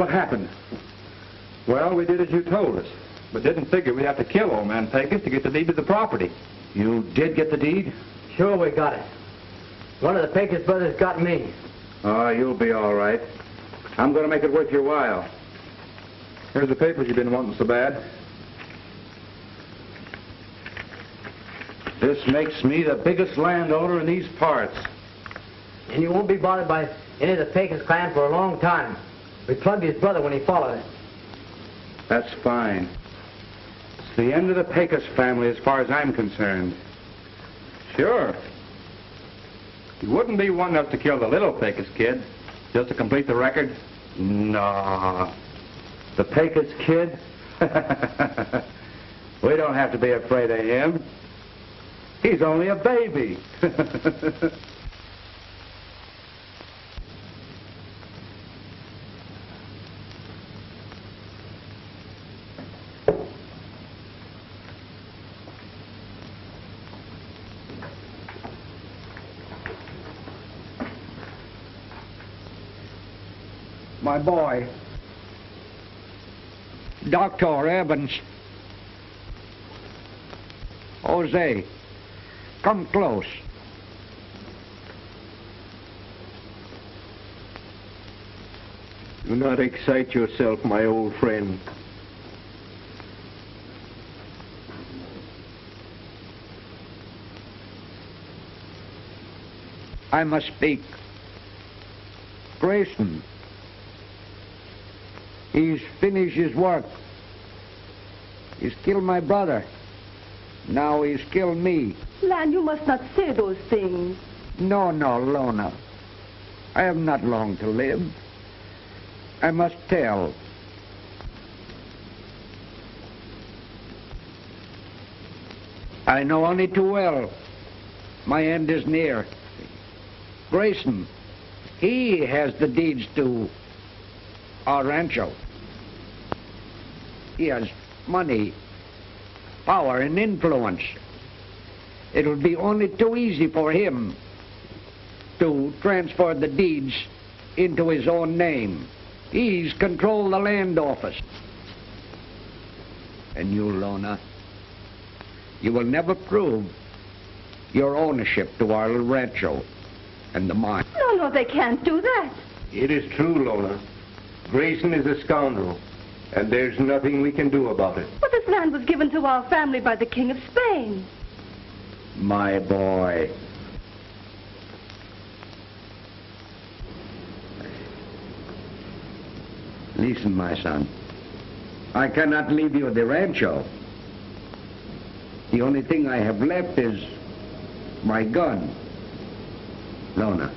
What happened? Well, we did as you told us, but didn't figure we'd have to kill old man Pecos to get the deed to the property. You did get the deed? Sure, we got it. One of the Pecos brothers got me. Oh, you'll be all right. I'm going to make it worth your while. Here's the papers you've been wanting so bad. This makes me the biggest landowner in these parts. And you won't be bothered by any of the Pecos clan for a long time. We plugged his brother when he followed it. That's fine. It's the end of the Pecos family as far as I'm concerned. Sure. You wouldn't be one enough to kill the little Pecos Kid, just to complete the record? No. The Pecos Kid? We don't have to be afraid of him. He's only a baby. My boy, Dr. Evans. Jose, come close. Do not excite yourself, my old friend. I must speak. Grayson. He's finished his work. He's killed my brother. Now he's killed me. Lan, you must not say those things. No, Lona. I have not long to live. I must tell. I know only too well. My end is near. Grayson, he has the deeds to our rancho. He has money, power, and influence. It'll be only too easy for him to transfer the deeds into his own name. He's controlled the land office. And you, Lona, you will never prove your ownership to our little rancho and the mine. No, they can't do that. It is true, Lona. Grayson is a scoundrel, and there's nothing we can do about it. But this land was given to our family by the King of Spain. My boy. Listen, my son. I cannot leave you the rancho. The only thing I have left is my gun. Lona.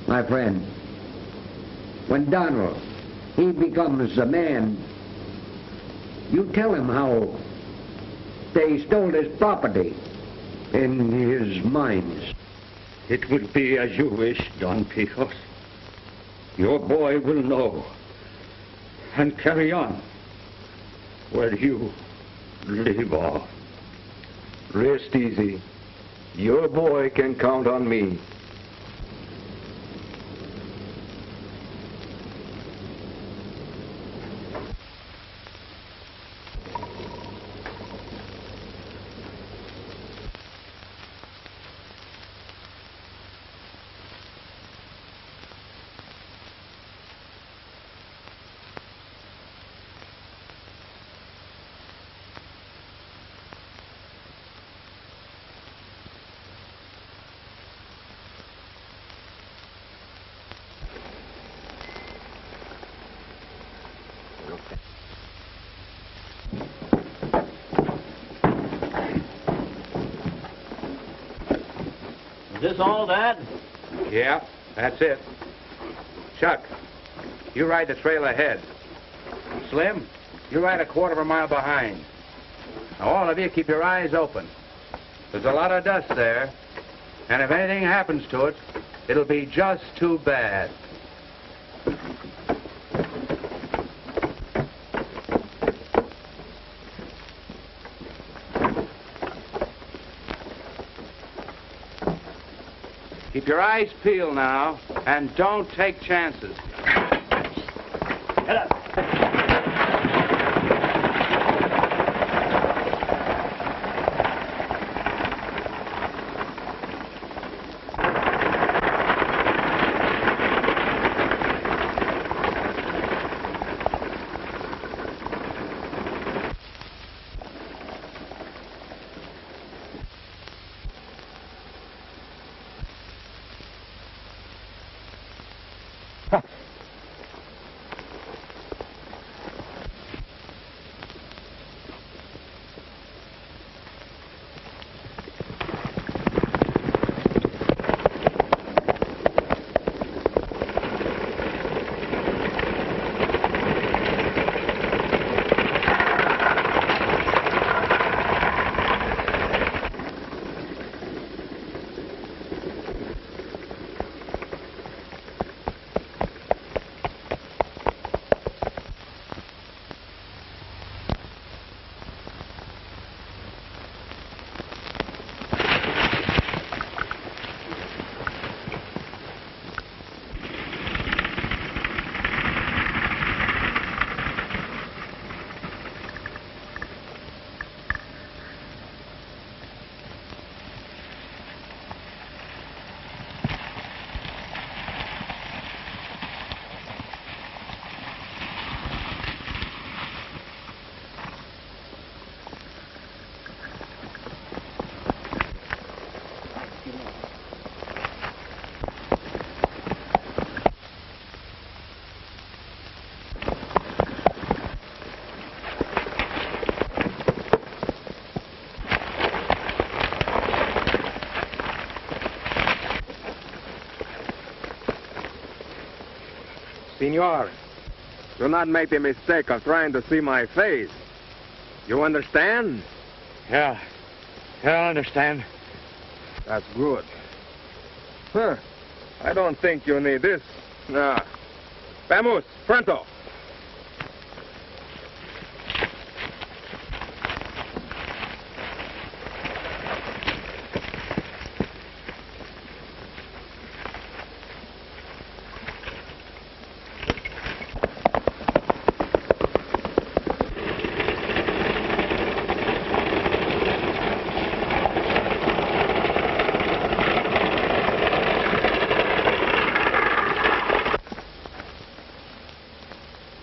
My friend, when Donald, he becomes a man, you tell him how they stole his property in his mines. It will be as you wish, Don Pecos. Your boy will know and carry on where you leave off. Rest easy. Your boy can count on me. Is this all, Dad? Yeah, that's it. Chuck, you ride the trail ahead. Slim, you ride a quarter of a mile behind. Now, all of you keep your eyes open. There's a lot of dust there, and if anything happens to it, it'll be just too bad. your eyes peeled now, and don't take chances. Get up. Senor, do not make the mistake of trying to see my face. You understand? Yeah. Yeah, I understand. That's good. Huh. I don't think you need this. Nah. Vamos, pronto.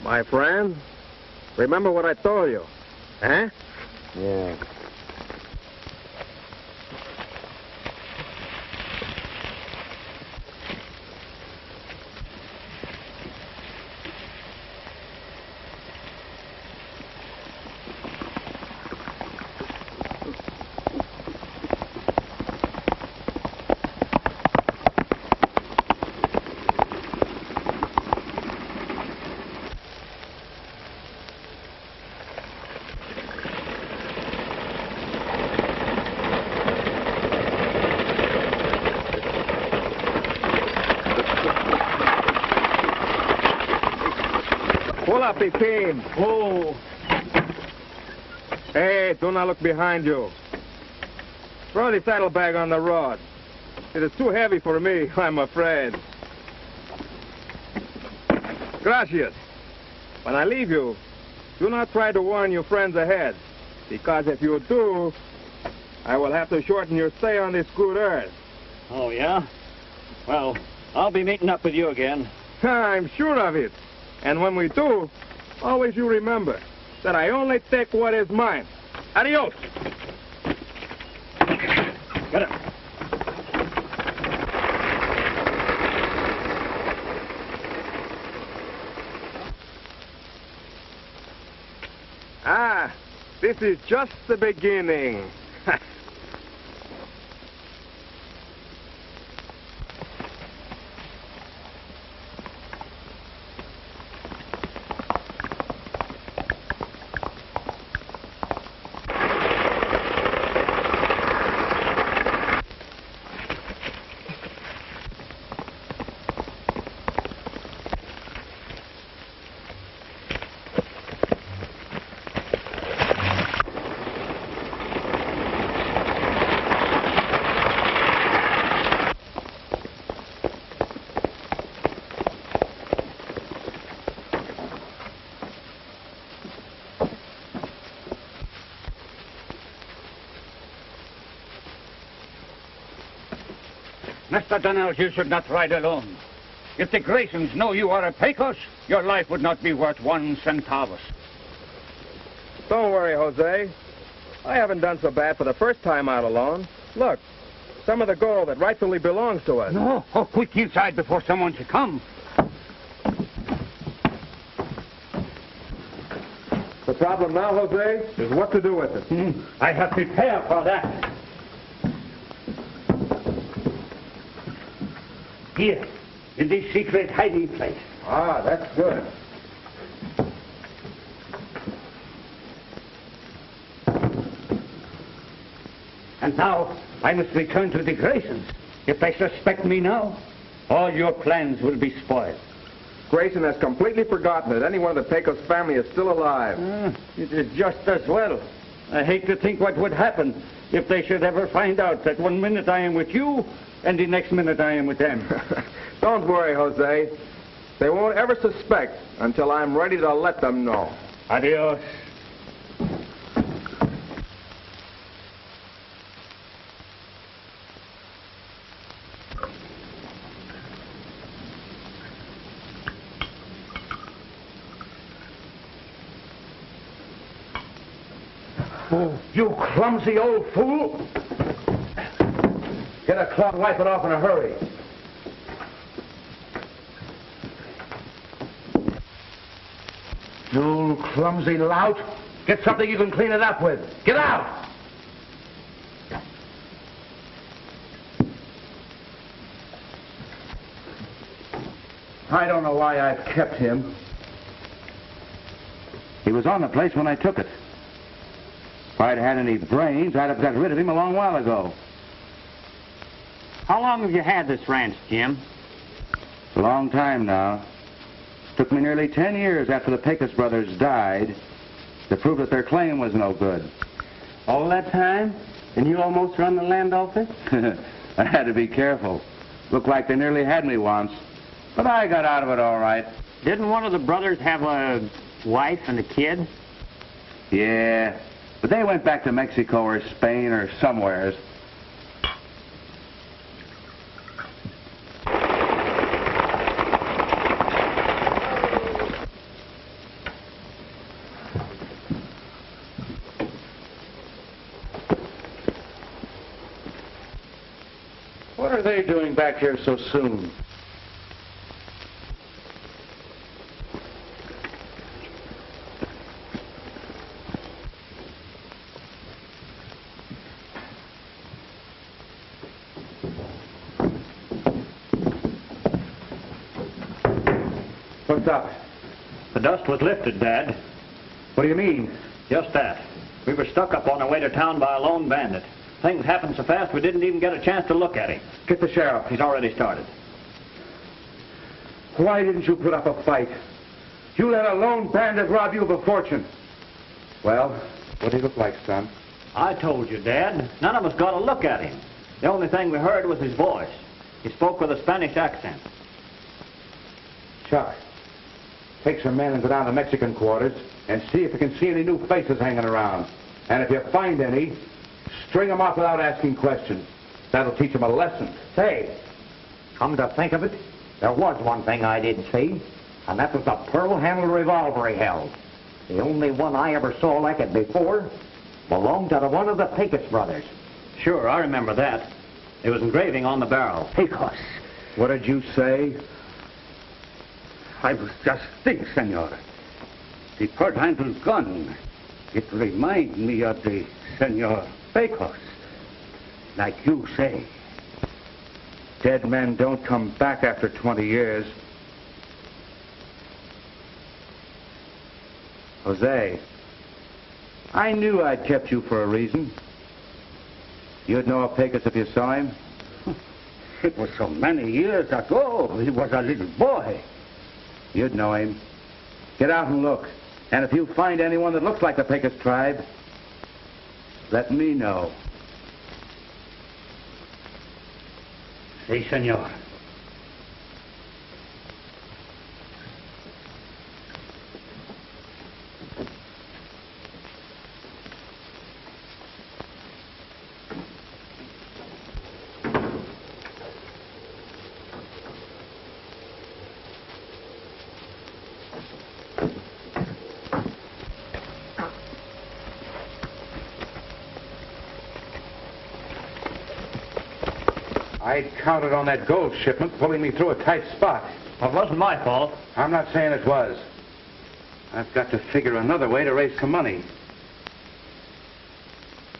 My friend, remember what I told you, huh? Yeah. Pull up the team. Oh. Hey, do not look behind you. Throw the saddlebag on the road. It is too heavy for me, I'm afraid. Gracias. When I leave you, do not try to warn your friends ahead, because if you do, I will have to shorten your stay on this good earth. Oh, yeah? Well, I'll be meeting up with you again. I'm sure of it. And when we do, always you remember that I only take what is mine. Adios. Get it. Ah, this is just the beginning. Mr. Donnell, you should not ride alone. If the Graysons know you are a Pecos, your life would not be worth 1 centavos. Don't worry, Jose. I haven't done so bad for the first time out alone. Look, some of the gold that rightfully belongs to us. No, quick inside before someone should come. The problem now, Jose, is what to do with it. I have prepared for that. Here, in this secret hiding place. Ah, that's good. And now, I must return to the Graysons. If they suspect me now, all your plans will be spoiled. Grayson has completely forgotten that anyone of the Pecos family is still alive. It is just as well. I hate to think what would happen if they should ever find out that one minute I am with you and the next minute I am with them. Don't worry, Jose. They won't ever suspect until I'm ready to let them know. Adios. Oh, you clumsy old fool! Get a cloth and wipe it off in a hurry. You clumsy lout! Get something you can clean it up with. Get out! I don't know why I've kept him. He was on the place when I took it. If I'd had any brains, I'd have got rid of him a long while ago. How long have you had this ranch, Jim? A long time now. Took me nearly 10 years after the Pecos brothers died to prove that their claim was no good. All that time? And you almost run the land off it? I had to be careful. Looked like they nearly had me once. But I got out of it all right. Didn't one of the brothers have a wife and a kid? Yeah, but they went back to Mexico or Spain or somewheres. What are they doing back here so soon? What's up? The dust was lifted, Dad. What do you mean? Just that. We were stuck up on our way to town by a lone bandit. Things happened so fast we didn't even get a chance to look at him. Get the sheriff. He's already started. Why didn't you put up a fight? You let a lone bandit rob you of a fortune. Well, what did he look like, son? I told you, Dad. None of us got a look at him. The only thing we heard was his voice. He spoke with a Spanish accent. Chuck, take some men and go down to Mexican quarters and see if you can see any new faces hanging around. And if you find any, string them off without asking questions. That'll teach them a lesson. Say, come to think of it, there was one thing I did see, and that was the pearl-handled revolver he held. The only one I ever saw like it before belonged to one of the Pecos brothers. Sure, I remember that. There was engraving on the barrel. Pecos. What did you say? I was just thinking, senor. The pearl-handled gun. It reminds me of the Senor Pecos. Like you say. Dead men don't come back after 20 years. Jose, I knew I'd kept you for a reason. You'd know of Pecos if you saw him. It was so many years ago. He was a little boy. You'd know him. Get out and look. And if you find anyone that looks like the Pecos tribe, let me know. Si, senor. I'd counted on that gold shipment pulling me through a tight spot. Well, it wasn't my fault. I'm not saying it was. I've got to figure another way to raise some money.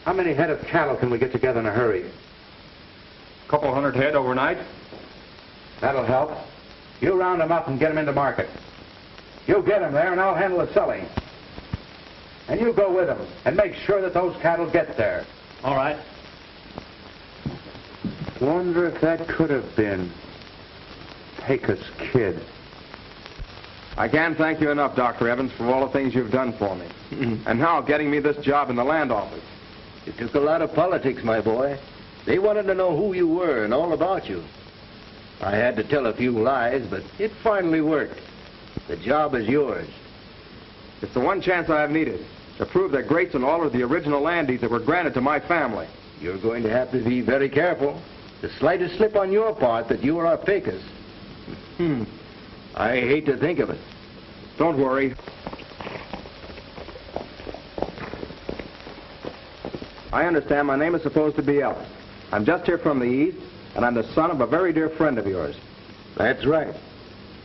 How many head of cattle can we get together in a hurry? A couple hundred head overnight. That'll help. You round them up and get them into market. You get them there and I'll handle the selling. And you go with them and make sure that those cattle get there. All right. Wonder if that could have been Pecos Kid. I can't thank you enough, Dr. Evans, for all the things you've done for me. And now getting me this job in the land office. It took a lot of politics, my boy. They wanted to know who you were and all about you. I had to tell a few lies, but it finally worked. The job is yours. It's the one chance I've needed, to prove that Grayson altered the original land deeds that were granted to my family. You're going to have to be very careful. The slightest slip on your part that you are our Pecos. I hate to think of it. Don't worry. I understand my name is supposed to be Ellis. I'm just here from the East, and I'm the son of a very dear friend of yours. That's right.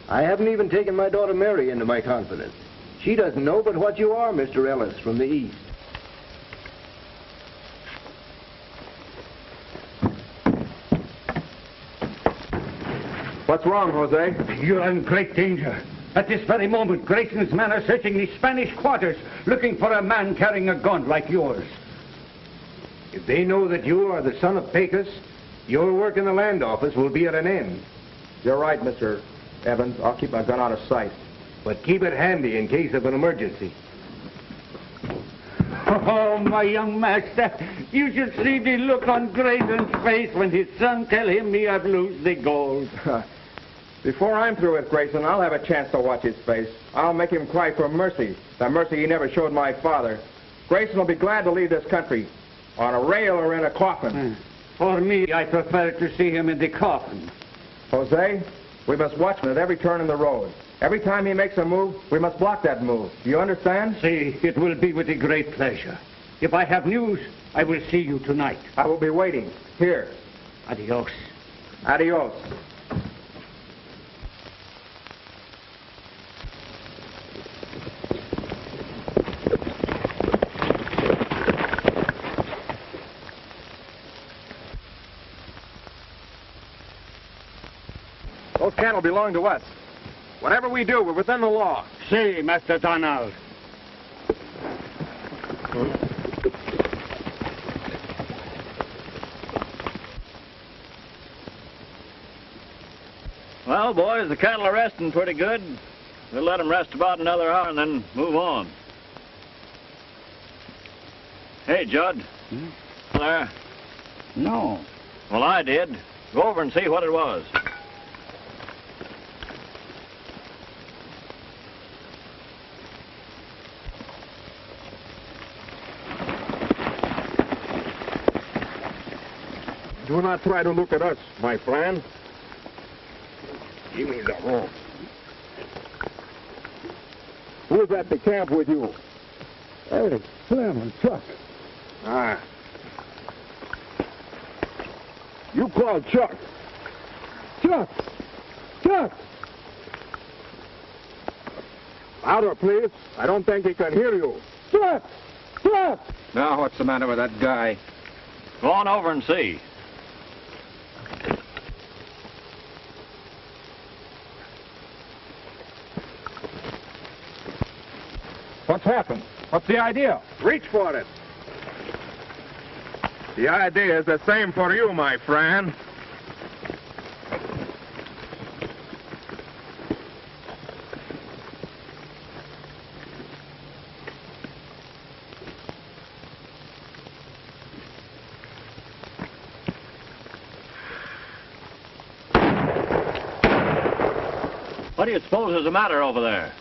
I haven't even taken my daughter Mary into my confidence. She doesn't know but what you are, Mr. Ellis, from the East. What's wrong, Jose? You're in great danger. At this very moment, Grayson's men are searching the Spanish quarters, looking for a man carrying a gun like yours. If they know that you are the son of Pecos, your work in the land office will be at an end. You're right, Mr. Evans. I'll keep my gun out of sight. But keep it handy in case of an emergency. Oh, my young master, you should see the look on Grayson's face when his son tell him he have lose the gold. Before I'm through with Grayson, I'll have a chance to watch his face. I'll make him cry for mercy, the mercy he never showed my father. Grayson will be glad to leave this country, on a rail or in a coffin. For me, I prefer to see him in the coffin. Jose, we must watch him at every turn in the road. Every time he makes a move, we must block that move. Do you understand? See, it will be with a great pleasure. If I have news, I will see you tonight. I will be waiting. Here. Adios. Adios. Those cattle belong to us. Whatever we do, we're within the law. See, Master Donald. Well, boys, the cattle are resting pretty good. We'll let them rest about another hour and then move on. Hey, Judd. There? No. Well, I did. Go over and see what it was. Do not try to look at us, my friend. Give me the rope. Who's at the camp with you? Hey, Slim and Chuck. Ah. You call Chuck. Chuck! Chuck! Louder, please. I don't think he can hear you. Chuck! Chuck! Now, what's the matter with that guy? Go on over and see. What's happened? What's the idea? Reach for it. The idea is the same for you, my friend. What do you suppose is the matter over there?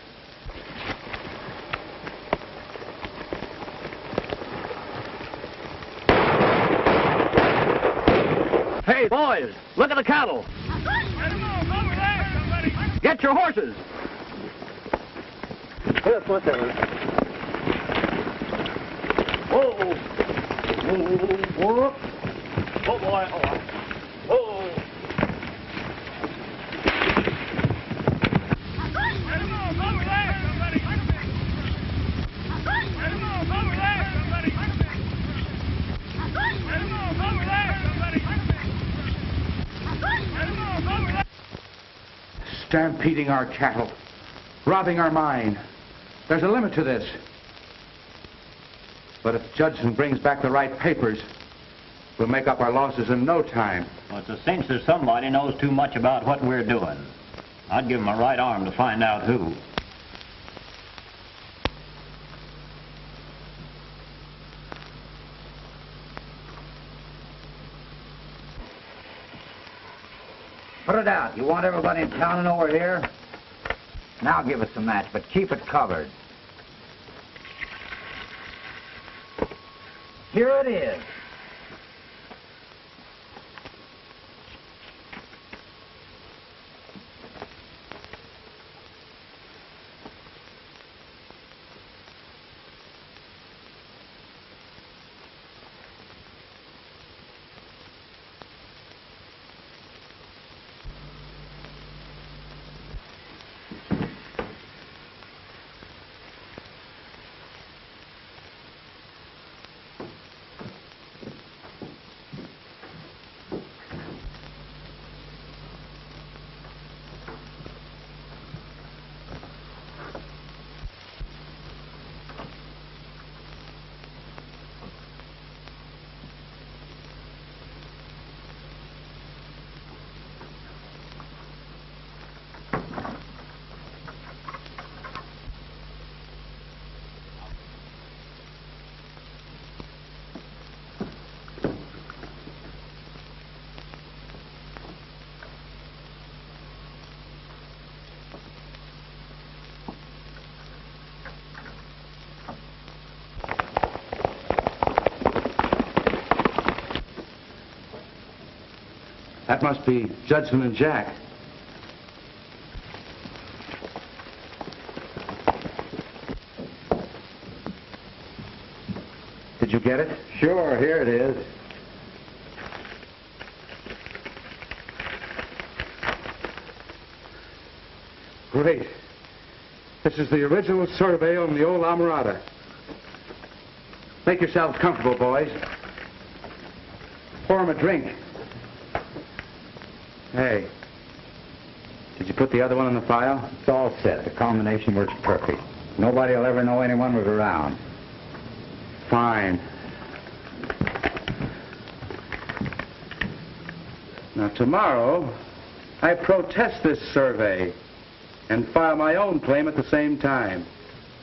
Hey, boys, look at the cattle. Get your horses. Yes, what's that? Whoa. Whoa. Whoa, boy. Oh. Stampeding our cattle, robbing our mine. There's a limit to this. But if Judson brings back the right papers, we'll make up our losses in no time. Well, it's a cinch that somebody knows too much about what we're doing. I'd give him a right arm to find out who. Put it out. You want everybody in town to know we're here? Now give us a match, but keep it covered. Here it is. That must be Judson and Jack. Did you get it? Sure, here it is. Great. This is the original survey on the old Amarada. Make yourselves comfortable, boys. Pour 'em a drink. Hey, did you put the other one in the file? It's all set. The combination works perfect. Nobody will ever know anyone was around. Fine. Now, tomorrow, I protest this survey and file my own claim at the same time.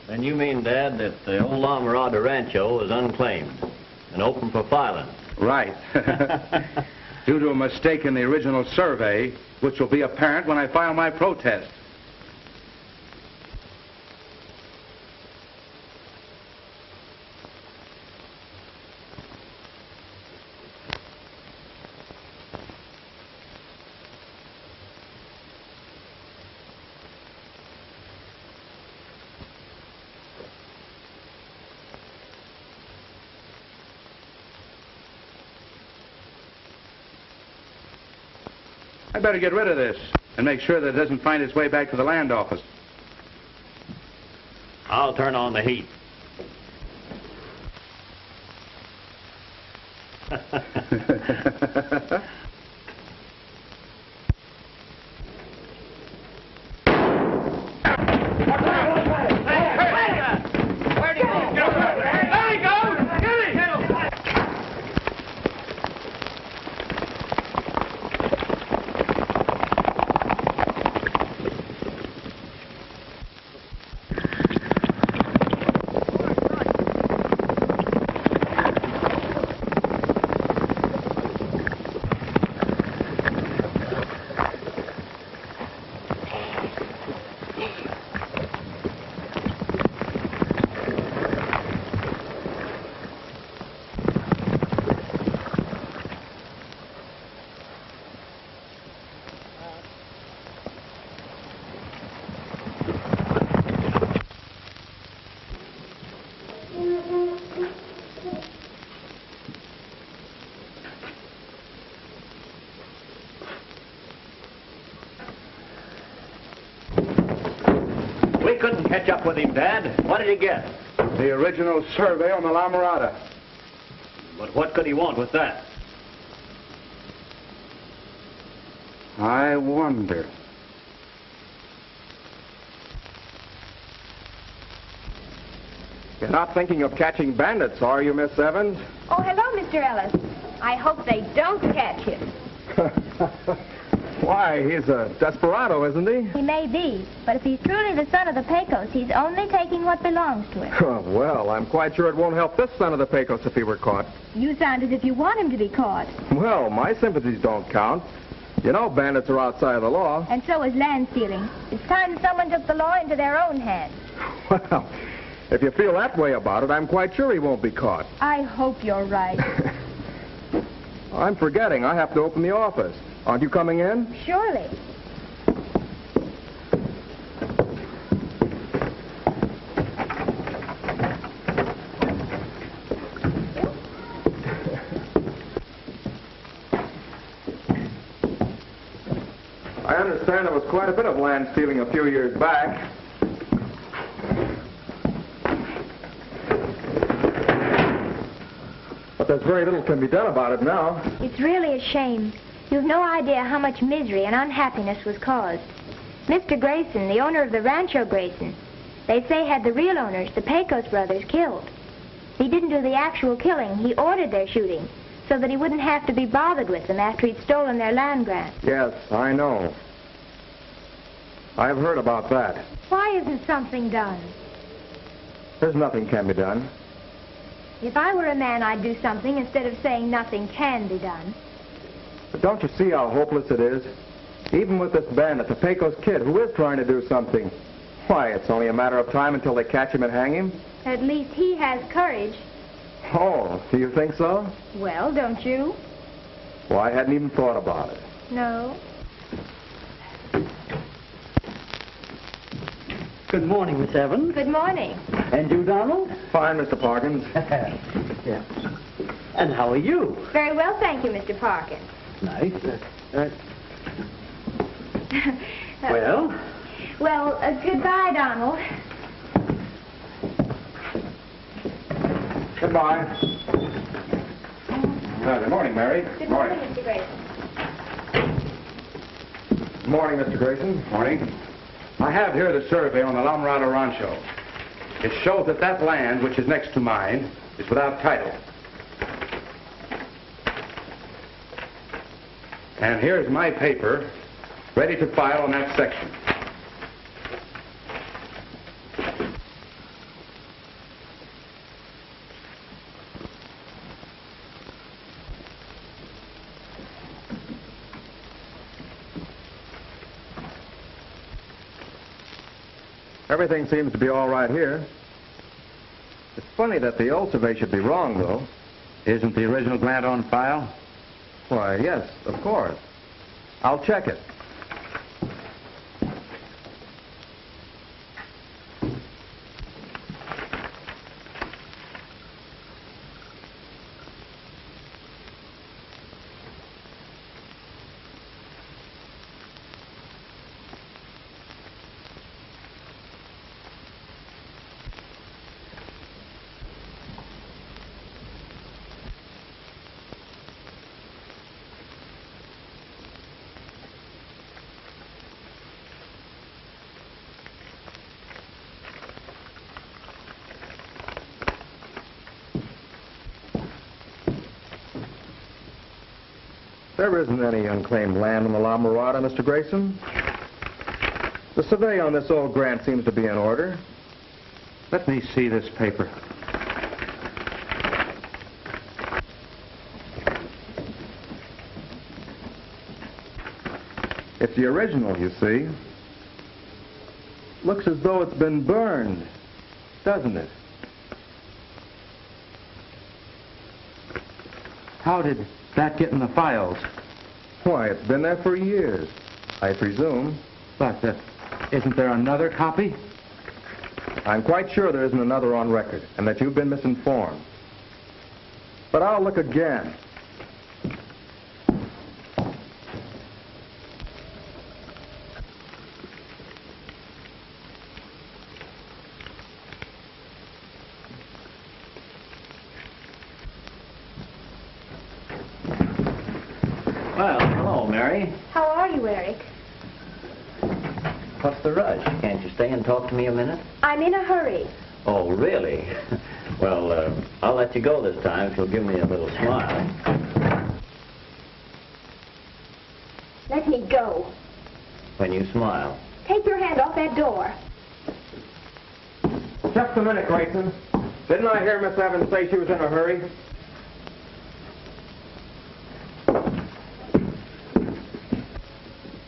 Then you mean, Dad, that the old Amarada Rancho is unclaimed and open for filing? Right. Due to a mistake in the original survey, which will be apparent when I file my protest. I better get rid of this and make sure that it doesn't find its way back to the land office. I'll turn on the heat. We couldn't catch up with him, Dad. What did he get? The original survey on the Amarada. But what could he want with that? I wonder. You're not thinking of catching bandits, are you, Miss Evans? Oh, hello, Mr. Ellis. I hope they don't catch him. Why, he's a desperado, isn't he? He may be, but if he's truly the son of the Pecos, he's only taking what belongs to him. Well, I'm quite sure it won't help this son of the Pecos if he were caught. You sound as if you want him to be caught. Well, my sympathies don't count. You know bandits are outside of the law. And so is land stealing. It's time someone took the law into their own hands. Well, if you feel that way about it, I'm quite sure he won't be caught. I hope you're right. I'm forgetting. I have to open the office. Aren't you coming in? Surely. I understand there was quite a bit of land stealing a few years back. But there's very little can be done about it now. It's really a shame. You've no idea how much misery and unhappiness was caused. Mr. Grayson, the owner of the Rancho Grayson, they say had the real owners, the Pecos brothers, killed. He didn't do the actual killing. He ordered their shooting so that he wouldn't have to be bothered with them after he'd stolen their land grant. Yes, I know. I've heard about that. Why isn't something done? There's nothing can be done. If I were a man, I'd do something instead of saying nothing can be done. But don't you see how hopeless it is? Even with this bandit, the Pecos Kid, who is trying to do something. Why, it's only a matter of time until they catch him and hang him. At least he has courage. Oh, do you think so? Well, don't you? Well, I hadn't even thought about it. No. Good morning, Miss Evans. Good morning. And you, Donald? Fine, Mr. Parkins. Yeah. And how are you? Very well, thank you, Mr. Parkins. Nice. Well? Well, goodbye, Donald. Goodbye. Good morning, Mary. Good morning, Mr. Grayson. Good morning, Mr. Grayson. Morning. I have here the survey on the La Mirada Rancho. It shows that that land, which is next to mine, is without title. And here's my paper, ready to file on that section. Everything seems to be all right here. It's funny that the old survey should be wrong, though. Isn't the original grant on file? Why, yes, of course. I'll check it. There isn't any unclaimed land on the La Mirada, Mr. Grayson. The survey on this old grant seems to be in order. Let me see this paper. It's the original, you see. Looks as though it's been burned, doesn't it? How did that get in the files? Why, it's been there for years, I presume. But isn't there another copy? I'm quite sure there isn't another on record, and that you've been misinformed. But I'll look again. Well, hello, Mary. How are you, Eric? What's the rush? Can't you stay and talk to me a minute? I'm in a hurry. Oh, really? Well, I'll let you go this time if you'll give me a little smile. Let me go. When you smile. Take your hand off that door. Just a minute, Grayson. Didn't I hear Miss Evans say she was in a hurry?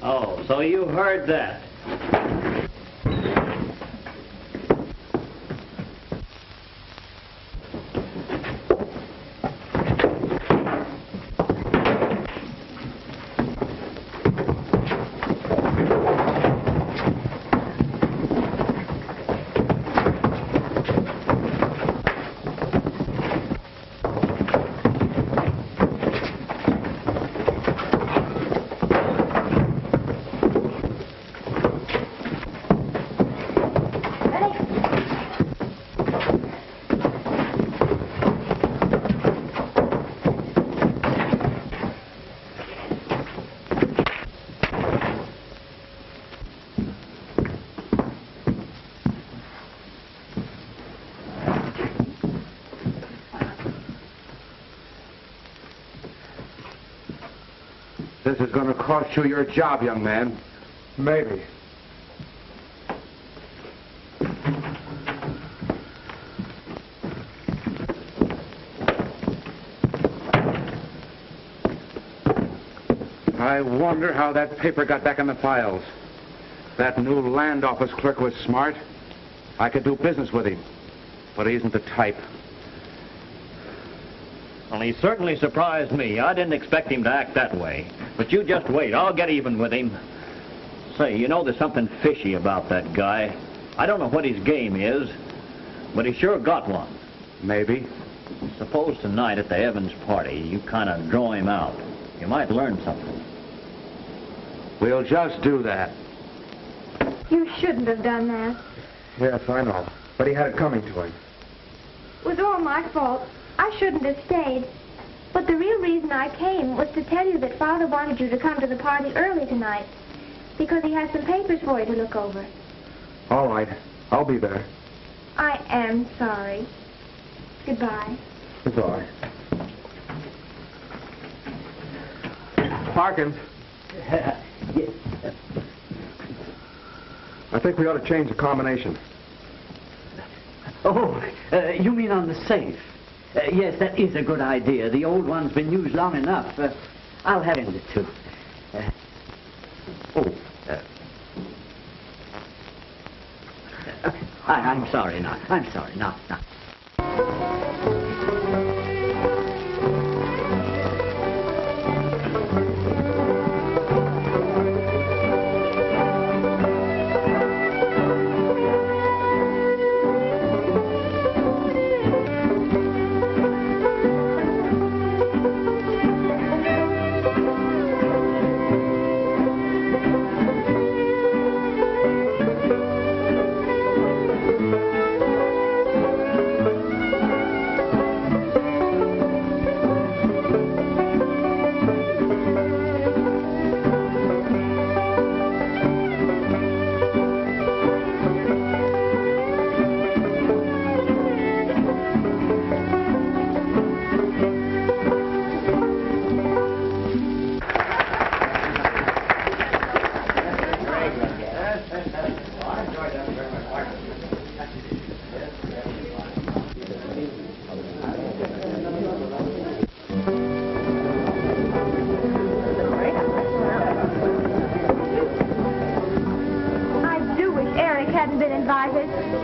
Oh, so you heard that. This is going to cost you your job, young man. Maybe. I wonder how that paper got back in the files. That new land office clerk was smart. I could do business with him, but he isn't the type. Well, he certainly surprised me. I didn't expect him to act that way. But you just wait. I'll get even with him. Say, you know, there's something fishy about that guy. I don't know what his game is, but he sure got one. Maybe. Suppose tonight at the Evans party, you kind of draw him out. You might learn something. We'll just do that. You shouldn't have done that. Yes, I know. But he had it coming to him. It was all my fault. I shouldn't have stayed. But the real reason I came was to tell you that Father wanted you to come to the party early tonight, because he has some papers for you to look over. All right. I'll be there. I am sorry. Goodbye. It's all right. Parkins. I think we ought to change the combination. Oh, you mean on the safe? Yes, that is a good idea. The old one's been used long enough. I'll have it too. I'm sorry now. I'm sorry now.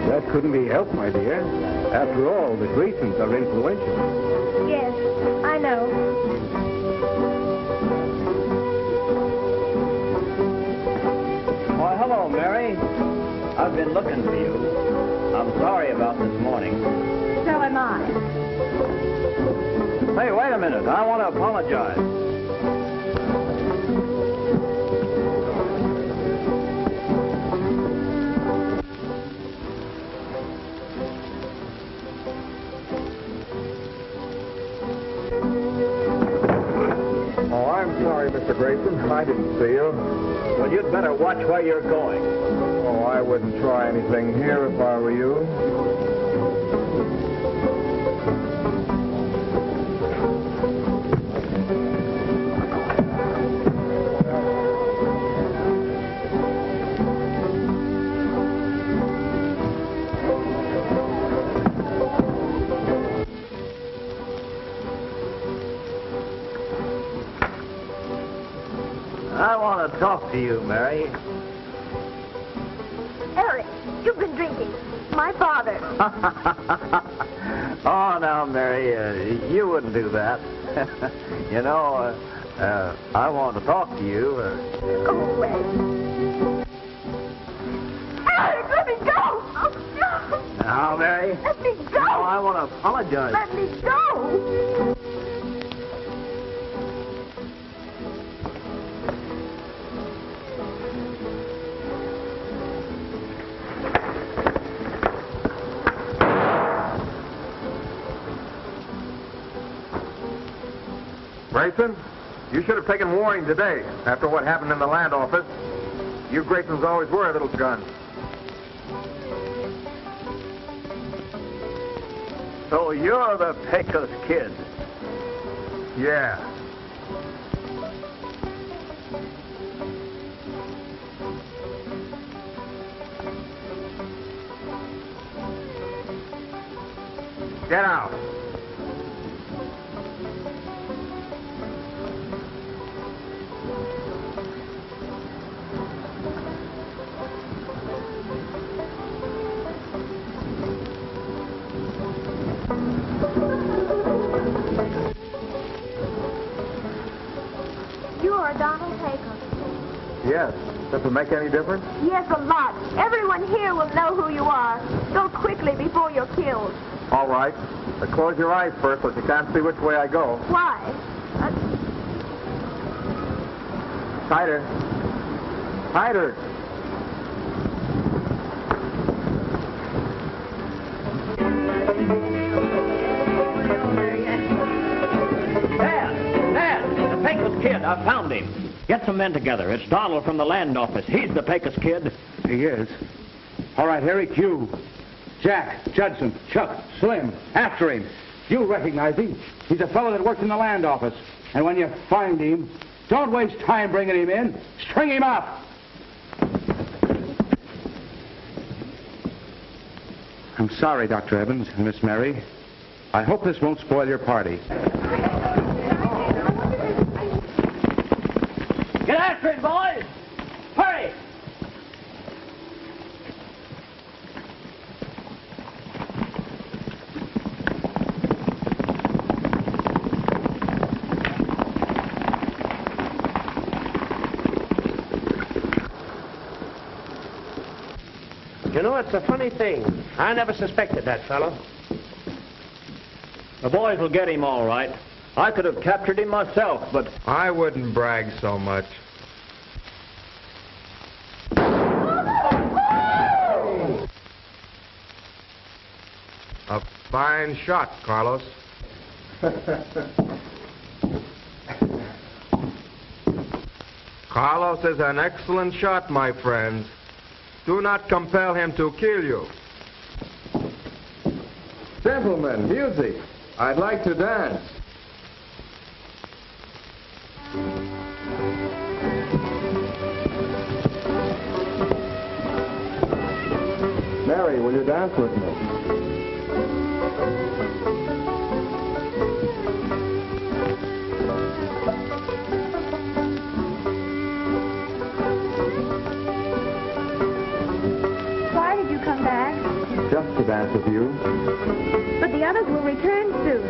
That couldn't be helped, my dear. After all, the Graysons are influential. Yes, I know. Why, hello, Mary. I've been looking for you. I'm sorry about this morning. So am I. Hey, wait a minute. I want to apologize. Sorry, Mr. Grayson. I didn't see you. Well, you'd better watch where you're going. Oh, I wouldn't try anything here if I were you. want to talk to you, Mary. Eric, you've been drinking. My father. Oh, now, Mary, you wouldn't do that. You know, I want to talk to you. Go away. Eric, let me go! Now, Mary. Let me go! No, I want to apologize. Let me go! Grayson, you should have taken warning today after what happened in the land office. You Graysons always were a little gun. So you're the Pecos Kid. Yeah. Get out. You are Donald Pecos. Yes. Does it make any difference? Yes, a lot. Everyone here will know who you are. Go quickly before you're killed. All right. But close your eyes first so you can't see which way I go. Why? Tighter. Tighter. Dad! The Pecos Kid, I found him. Get some men together. It's Donald from the land office. He's the Pecos Kid. He is. All right, Harry, Q. Jack, Judson, Chuck, Slim, after him. You recognize him. He's a fellow that works in the land office. And when you find him, don't waste time bringing him in. String him up. I'm sorry, Dr. Evans and Miss Mary. I hope this won't spoil your party. Get after it, boys! Hurry! You know, it's a funny thing. I never suspected that fellow. The boys will get him all right. I could have captured him myself, but... I wouldn't brag so much. A fine shot, Carlos. Carlos is an excellent shot, my friends. Do not compel him to kill you. Gentlemen, music. I'd like to dance. Mary, will you dance with me? Why did you come back? Just to dance with you. But the others will return soon.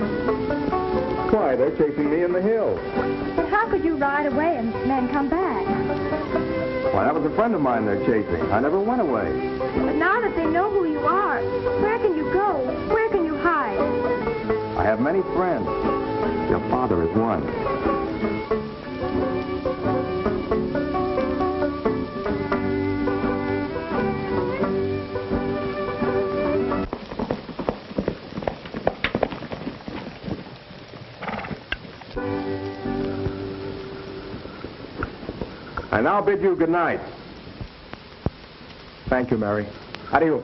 Why, they're chasing me in the hills. But how could you ride away and then come back? Why, that was a friend of mine they're chasing. I never went away. But now that they know who you are, where can you go? Where can you hide? I have many friends. Your father is one. I now bid you good night. Thank you, Mary. Adieu.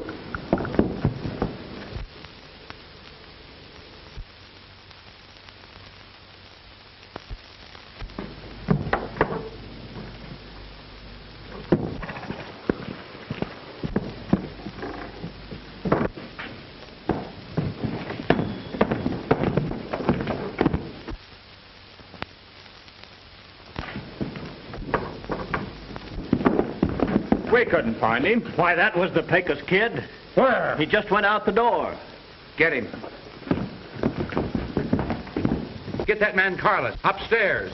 We couldn't find him. Why, that was the Pecos Kid. Where? He just went out the door. Get him. Get that man Carlos upstairs.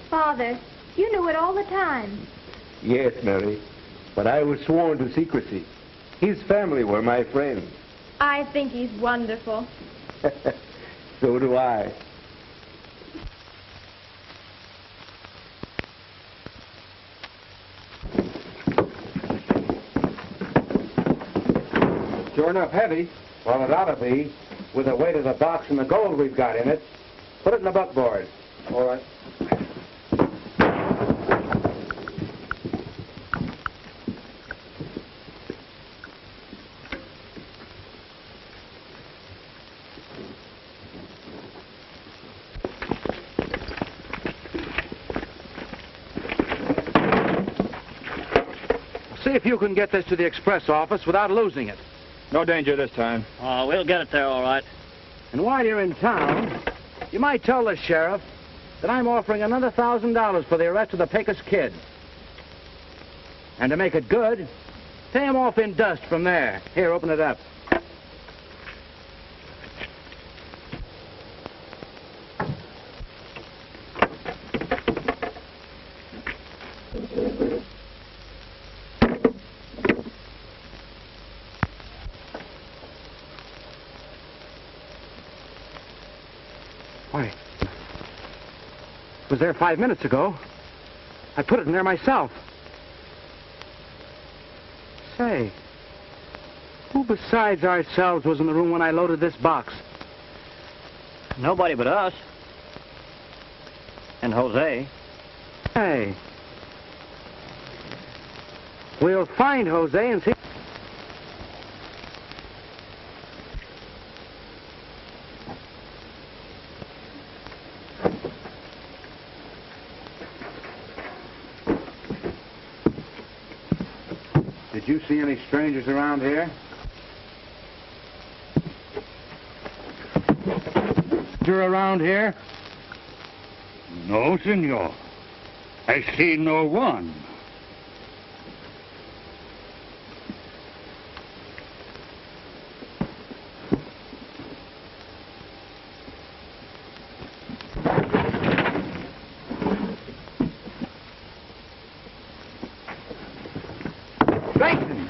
Father, you knew it all the time. Yes, Mary, but I was sworn to secrecy. His family were my friends. I think he's wonderful. So do I. Sure enough heavy. Well, it ought to be, with the weight of the box and the gold we've got in it. Put it in the buckboard. All right. See if you can get this to the express office without losing it. No danger this time. Oh, we'll get it there all right. And while you're in town, you might tell the sheriff that I'm offering another $1,000 for the arrest of the Pecos Kid. And to make it good, pay him off in dust from there. Here, open it up. Why, it was there 5 minutes ago. I put it in there myself. Say, who besides ourselves was in the room when I loaded this box? Nobody but us. And Jose. Hey. We'll find Jose and see... Did you see any strangers around here? You're around here? No, senor. I see no one.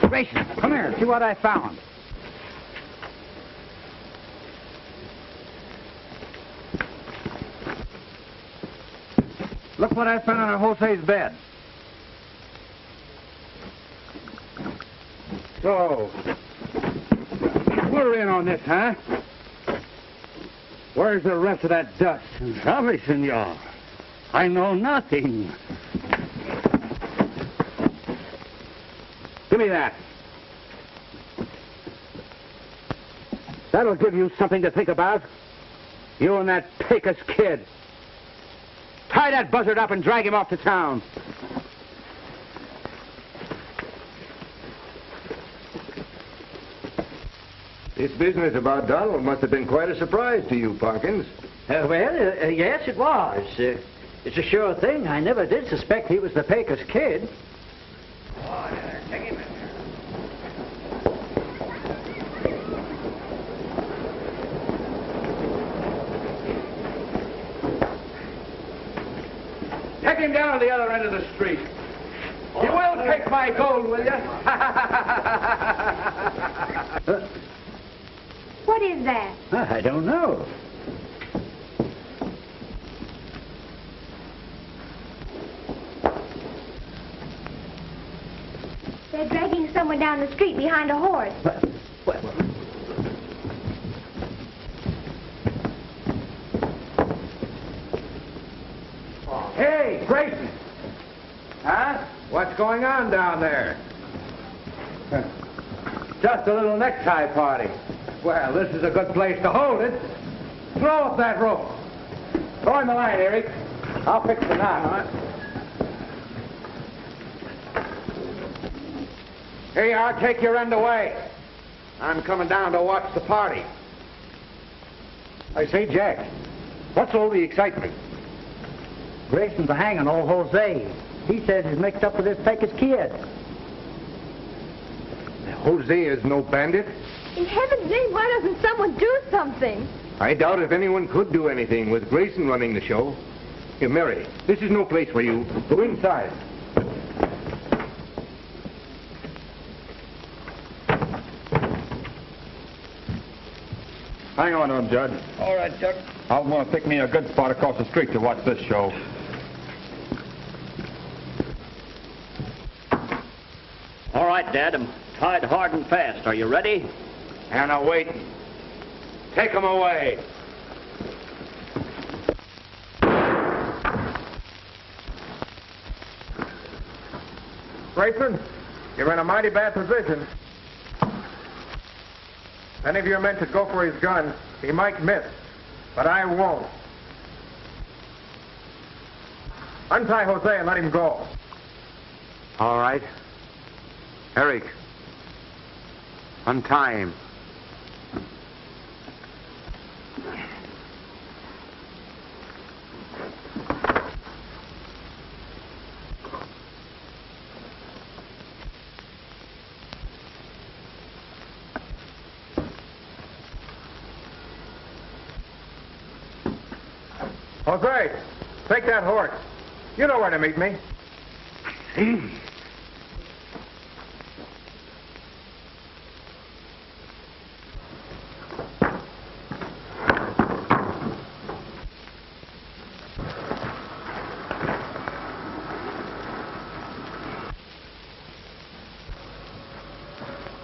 Grayson, come here. See what I found. Look what I found on Jose's bed. So, we're in on this, huh? Where's the rest of that dust? Sorry, senor. I know nothing. Give me that. That'll give you something to think about. You and that Pecos Kid. Tie that buzzard up and drag him off to town. This business about Donald must have been quite a surprise to you, Parkins. Yes, it was. It's a sure thing. I never did suspect he was the Pecos Kid. Oh, yeah, take him in there. Take him down to the other end of the street. You will take my gold, will you? What is that? I don't know. They're dragging someone down the street behind a horse. Hey, Grayson. Huh? What's going on down there? Just a little necktie party. Well, this is a good place to hold it. Throw up that rope. Throw in the line, Eric. I'll fix the knot. Here you are. Take your end away. I'm coming down to watch the party. I say, Jack, What's all the excitement? Grayson's hanging old Jose. He says he's mixed up with this Pecos Kid. Jose is no bandit. In heaven's name, why doesn't someone do something? I doubt if anyone could do anything with Grayson running the show. Here, Mary, this is no place for you. Go inside. Hang on to him, Judge. All right, Chuck. I'll want to pick me a good spot across the street to watch this show. All right, Dad. I'm tied hard and fast. Are you ready? Anna, wait. Take him away. Grayson, you're in a mighty bad position. Any of your men could go for his gun. He might miss, but I won't. Untie Jose and let him go. All right. Eric, untie him. Jose, take that horse. You know where to meet me.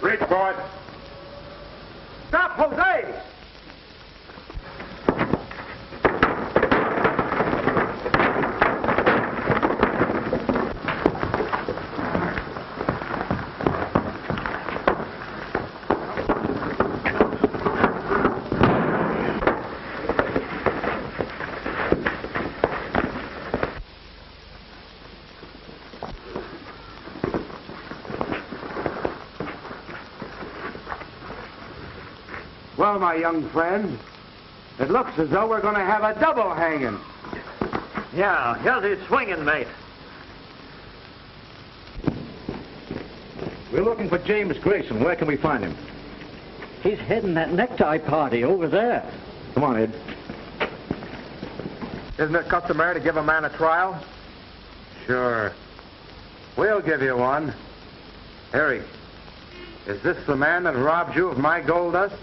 Reach for it. Stop, Jose! Well, my young friend, it looks as though we're going to have a double hanging. Yeah, here's his swinging, mate. We're looking for James Grayson. Where can we find him? He's heading that necktie party over there. Come on, Ed. Isn't it customary to give a man a trial? Sure. We'll give you one. Harry, is this the man that robbed you of my gold dust?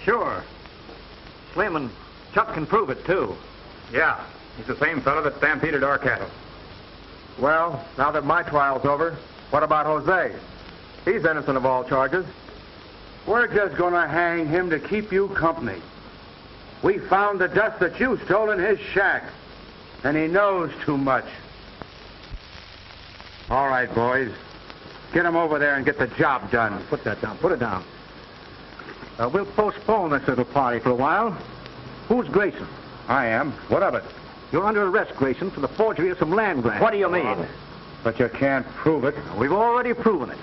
Sure. Slim and Chuck can prove it, too. Yeah, he's the same fellow that stampeded our cattle. Well, now that my trial's over, what about Jose? He's innocent of all charges. We're just going to hang him to keep you company. We found the dust that you stole in his shack, and he knows too much. All right, boys. Get him over there and get the job done. Put that down. Put it down. We'll postpone this little party for a while. Who's Grayson? I am. What of it? You're under arrest, Grayson, for the forgery of some land grants. What do you mean? But you can't prove it. We've already proven it.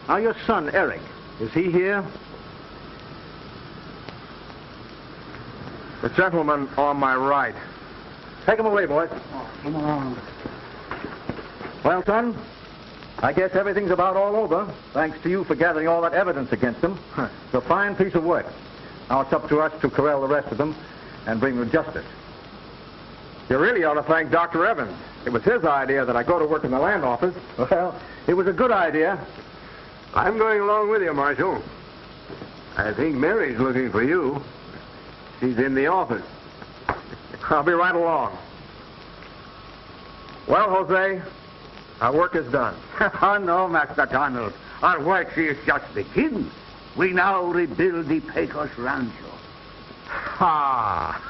Now, your son, Eric, is he here? The gentleman on my right. Take him away, boys. Come on. Well, son, I guess everything's about all over, thanks to you for gathering all that evidence against them. It's a fine piece of work. Now it's up to us to corral the rest of them and bring them to justice. You really ought to thank Dr. Evans. It was his idea that I go to work in the land office. Well, it was a good idea. I'm going along with you, Marshal. I think Mary's looking for you. She's in the office. I'll be right along. Well, Jose, our work is done. Oh, no, Master Donald. Our work is just beginning. We now rebuild the Pecos Rancho. Ha!